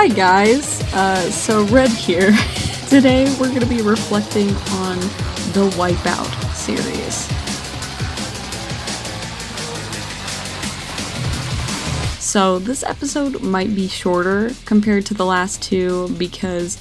Hi guys, so Red here. Today we're going to be reflecting on the WipEout series. So this episode might be shorter compared to the last two because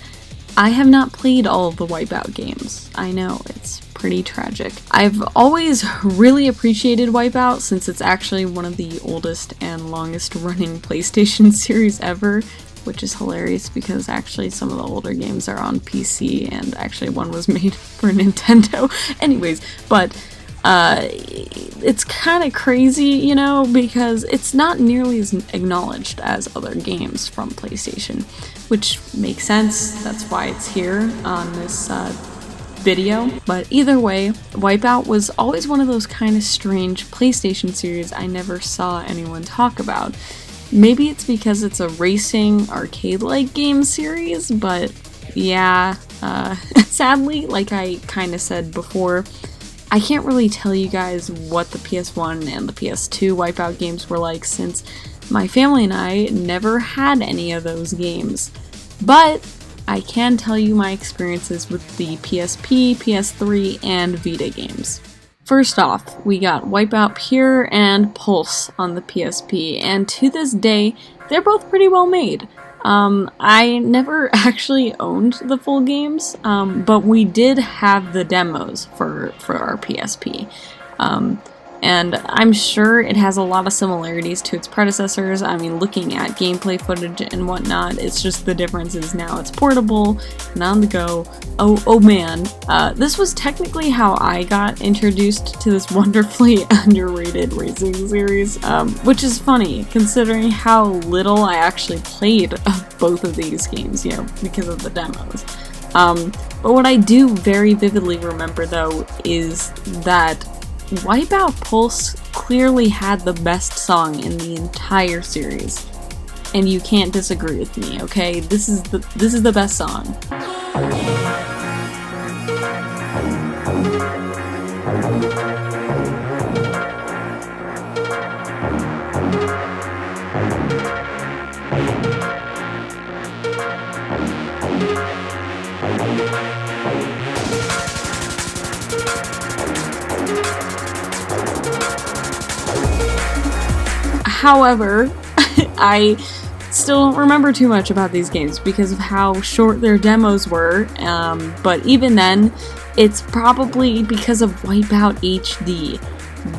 I have not played all of the WipEout games. I know, it's pretty tragic. I've always really appreciated WipEout since it's actually one of the oldest and longest running PlayStation series ever, which is hilarious because actually some of the older games are on PC and actually one was made for Nintendo. Anyways, but it's kind of crazy, you know, because it's not nearly as acknowledged as other games from PlayStation, which makes sense. That's why it's here on this video. But either way, WipEout was always one of those kind of strange PlayStation series I never saw anyone talk about. Maybe it's because it's a racing arcade-like game series, but yeah, sadly, like I kind of said before, I can't really tell you guys what the PS1 and the PS2 WipEout games were like since my family and I never had any of those games. But I can tell you my experiences with the PSP, PS3, and Vita games. First off, we got WipEout Pure and Pulse on the PSP, and to this day, they're both pretty well made. I never actually owned the full games, but we did have the demos for our PSP. And I'm sure it has a lot of similarities to its predecessors. I mean, looking at gameplay footage and whatnot, it's just the difference is now it's portable and on the go. Oh man, this was technically how I got introduced to this wonderfully underrated racing series, which is funny considering how little I actually played of both of these games, you know, because of the demos. But what I do very vividly remember though is that WipEout Pulse clearly had the best song in the entire series, and you can't disagree with me, okay? This is the best song. However, I still don't remember too much about these games because of how short their demos were, but even then, it's probably because of WipEout HD.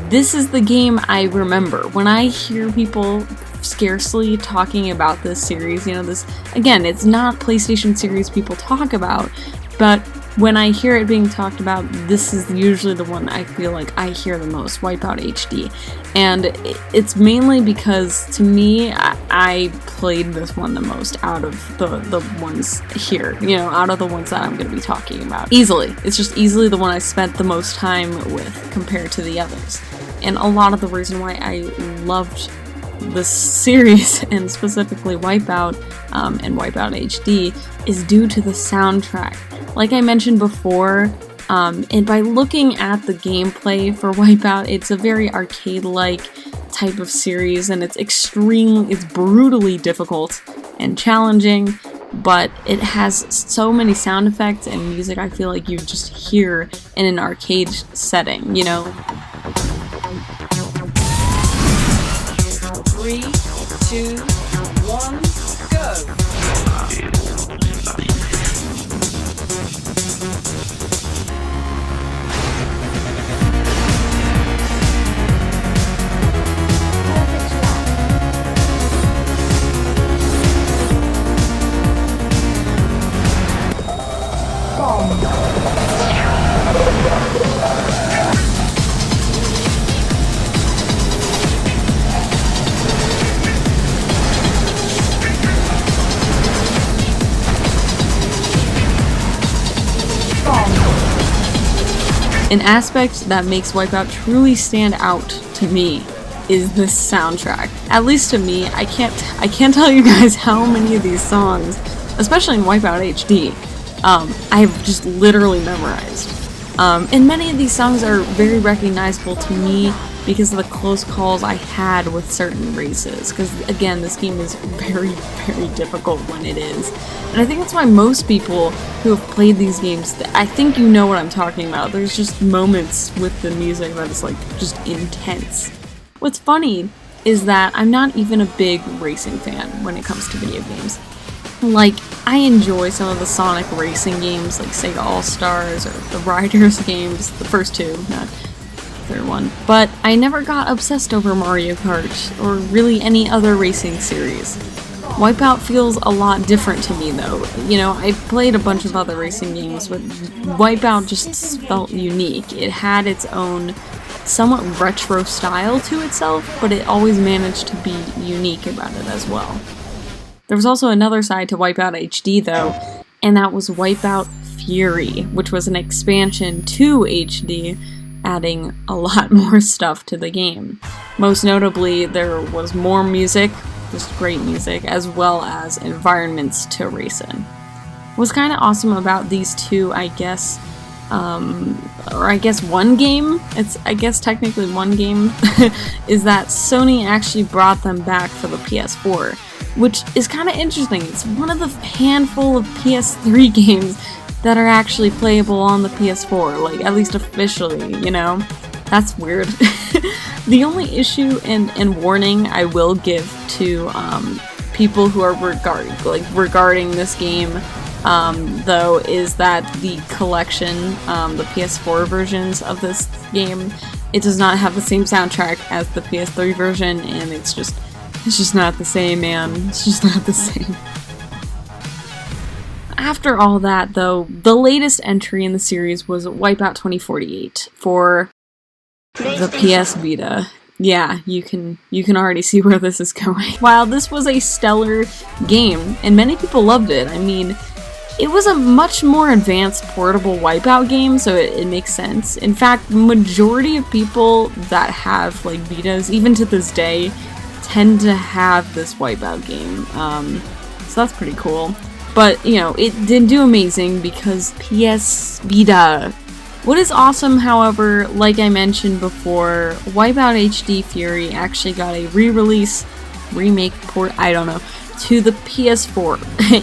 This is the game I remember. When I hear people scarcely talking about this series, you know, this, again, it's not PlayStation series people talk about, but when I hear it being talked about, this is usually the one I feel like I hear the most, WipEout HD. And it's mainly because, to me, I played this one the most out of the ones here, you know, out of the ones that I'm going to be talking about. Easily. It's just easily the one I spent the most time with compared to the others. And a lot of the reason why I loved this series, and specifically WipEout and WipEout HD, is due to the soundtrack. Like I mentioned before, and by looking at the gameplay for WipEout, it's a very arcade-like type of series, and it's brutally difficult and challenging, but it has so many sound effects and music I feel like you just hear in an arcade setting, you know? 3, 2, 1, go! An aspect that makes WipEout truly stand out to me is this soundtrack. At least to me, I can't tell you guys how many of these songs, especially in WipEout HD, I've just literally memorized. And many of these songs are very recognizable to me because of the close calls I had with certain races, because again, this game is very, very difficult when it is. And I think that's why most people who have played these games, I think you know what I'm talking about. There's just moments with the music that is like just intense. What's funny is that I'm not even a big racing fan when it comes to video games. Like, I enjoy some of the Sonic racing games, like Sega All-Stars or the Riders games, the first two, not the third one. But I never got obsessed over Mario Kart or really any other racing series. WipEout feels a lot different to me though. You know, I played a bunch of other racing games, but WipEout just felt unique. It had its own somewhat retro style to itself, but it always managed to be unique about it as well. There was also another side to WipEout HD though, and that was WipEout Fury, which was an expansion to HD, adding a lot more stuff to the game. Most notably, there was more music, just great music, as well as environments to race in. What's kind of awesome about these two, I guess, one game, it's I guess technically one game, is that Sony actually brought them back for the PS4. Which is kind of interesting. It's one of the handful of PS3 games that are actually playable on the PS4, like, at least officially, you know? That's weird. The only issue and warning I will give to people who are regarding this game, though, is that the collection, the PS4 versions of this game, it does not have the same soundtrack as the PS3 version, and it's just not the same, man. It's just not the same. After all that, though, the latest entry in the series was WipEout 2048 for the PS Vita. Yeah, you can already see where this is going. While this was a stellar game, and many people loved it, I mean, it was a much more advanced portable WipEout game, so it makes sense. In fact, the majority of people that have, like, Vitas, even to this day, tend to have this WipEout game, so that's pretty cool. But, you know, it didn't do amazing because PS Vita. What is awesome, however, like I mentioned before, WipEout HD Fury actually got a re-release, remake, port, I don't know, to the PS4,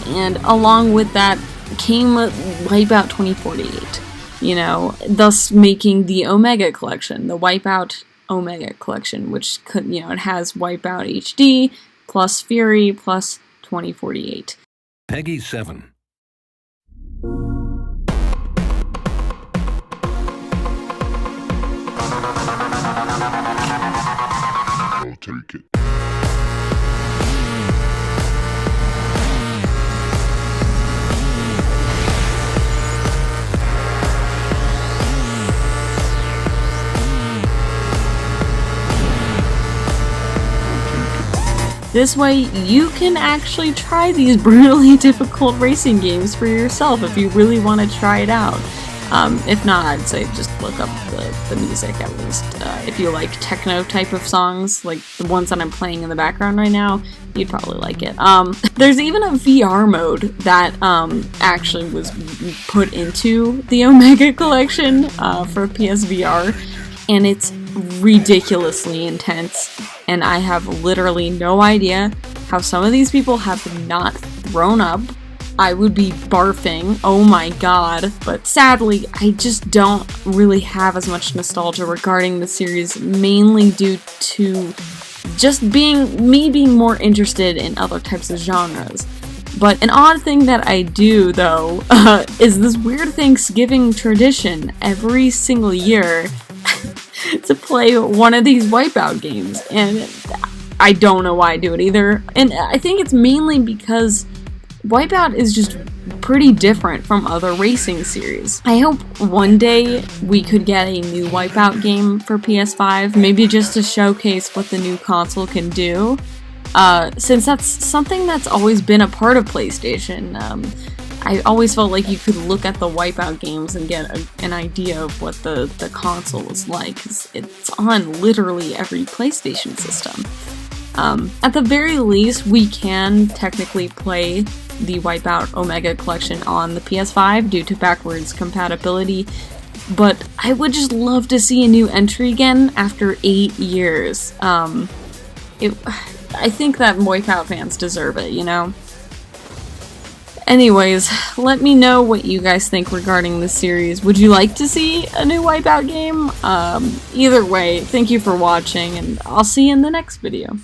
and along with that came WipEout 2048, you know, thus making the Omega Collection, the WipEout Omega Collection, which could, you know, it has WipEout HD plus Fury plus 2048. Peggy 7. I'll take it. This way, you can actually try these brutally difficult racing games for yourself if you really want to try it out. If not, I'd say just look up the music at least. If you like techno type of songs, like the ones that I'm playing in the background right now, you'd probably like it. There's even a VR mode that actually was put into the Omega Collection for PSVR, and it's ridiculously intense, and I have literally no idea how some of these people have not thrown up. I would be barfing, oh my god, but sadly I just don't really have as much nostalgia regarding the series, mainly due to just being more interested in other types of genres. But an odd thing that I do, though, is this weird Thanksgiving tradition every single year to play one of these WipEout games, and I don't know why I do it either. And I think it's mainly because WipEout is just pretty different from other racing series. I hope one day we could get a new WipEout game for PS5, maybe just to showcase what the new console can do, since that's something that's always been a part of PlayStation. I always felt like you could look at the WipEout games and get an idea of what the console was like, because it's on literally every PlayStation system. At the very least, we can technically play the WipEout Omega Collection on the PS5 due to backwards compatibility, but I would just love to see a new entry again after 8 years. I think that WipEout fans deserve it, you know? Anyways, let me know what you guys think regarding this series. Would you like to see a new WipEout game? Either way, thank you for watching, and I'll see you in the next video.